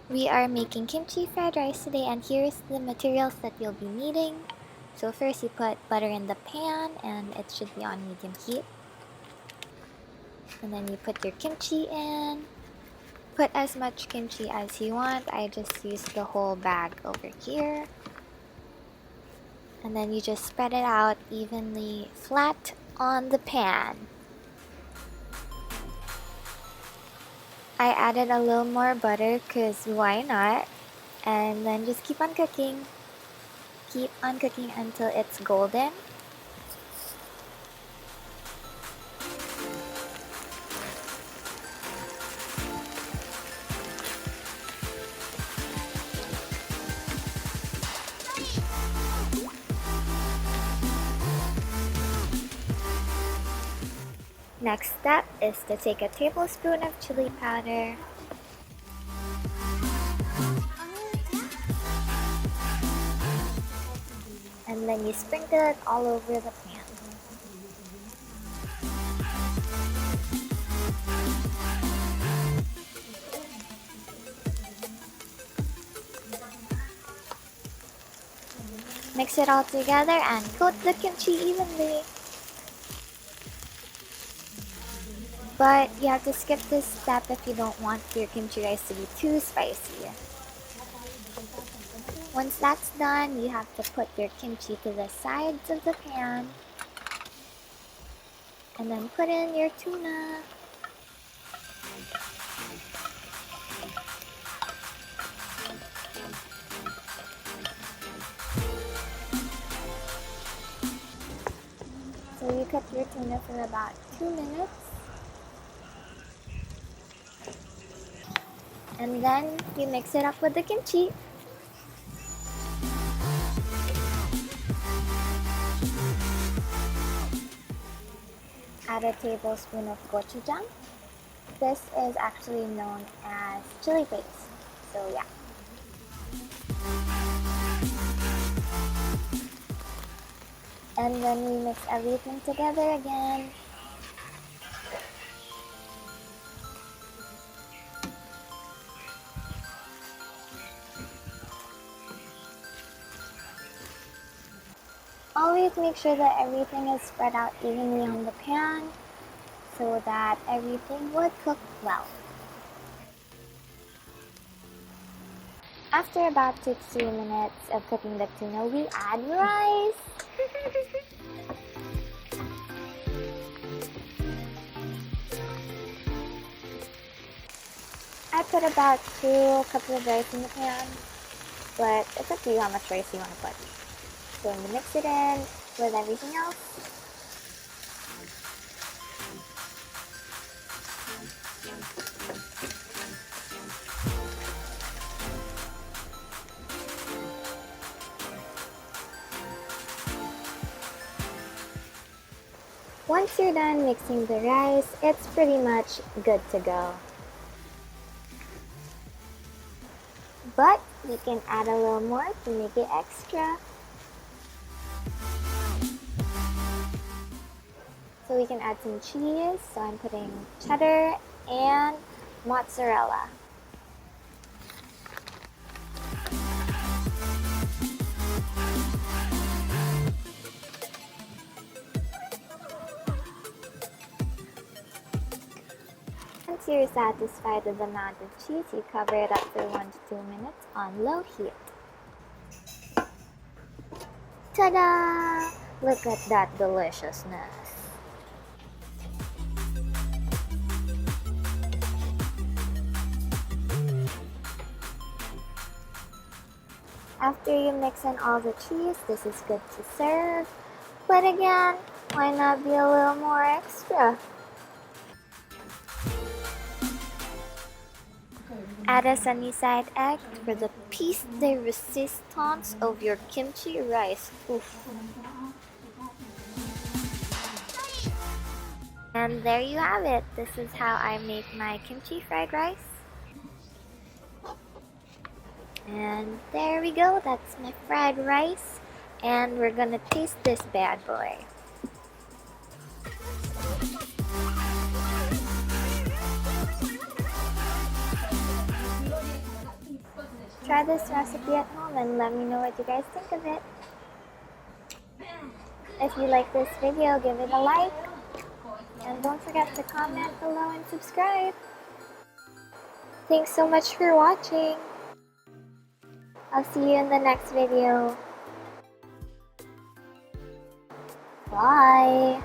We are making kimchi fried rice today, and here's the materials that you'll be needing. So first you put butter in the pan and it should be on medium heat. And then you put your kimchi in. Put as much kimchi as you want. I just used the whole bag over here. And then you just spread it out evenly flat on the pan. I added a little more butter because why not? And then just keep on cooking. Keep on cooking until it's golden. Next step is to take a tablespoon of chili powder, and then you sprinkle it all over the pan. Mix it all together and coat the kimchi evenly. But you have to skip this step if you don't want your kimchi rice to be too spicy. Once that's done, you have to put your kimchi to the sides of the pan. And then put in your tuna. So you cook your tuna for about 2 minutes. And then you mix it up with the kimchi. Add a tablespoon of gochujang. This is actually known as chili paste. So yeah. And then we mix everything together again. Always make sure that everything is spread out evenly on the pan so that everything would cook well. After about 2 to 3 minutes of cooking the tuna, we add rice. I put about 2 cups of rice in the pan, but it's up to you how much rice you want to put. So you mix it in with everything else. Once you're done mixing the rice, it's pretty much good to go. But you can add a little more to make it extra. So we can add some cheese. So I'm putting cheddar and mozzarella. Once you're satisfied with the amount of cheese, you cover it up for 1 to 2 minutes on low heat. Ta-da! Look at that deliciousness. After you mix in all the cheese, this is good to serve. But again, why not be a little more extra? Add a sunny side egg for the piece de resistance of your kimchi rice. Oof. And there you have it. This is how I make my kimchi fried rice. And there we go. That's my fried rice. And we're gonna taste this bad boy. Try this recipe at home and let me know what you guys think of it. If you like this video, give it a like. And don't forget to comment below and subscribe. Thanks so much for watching. I'll see you in the next video. Bye!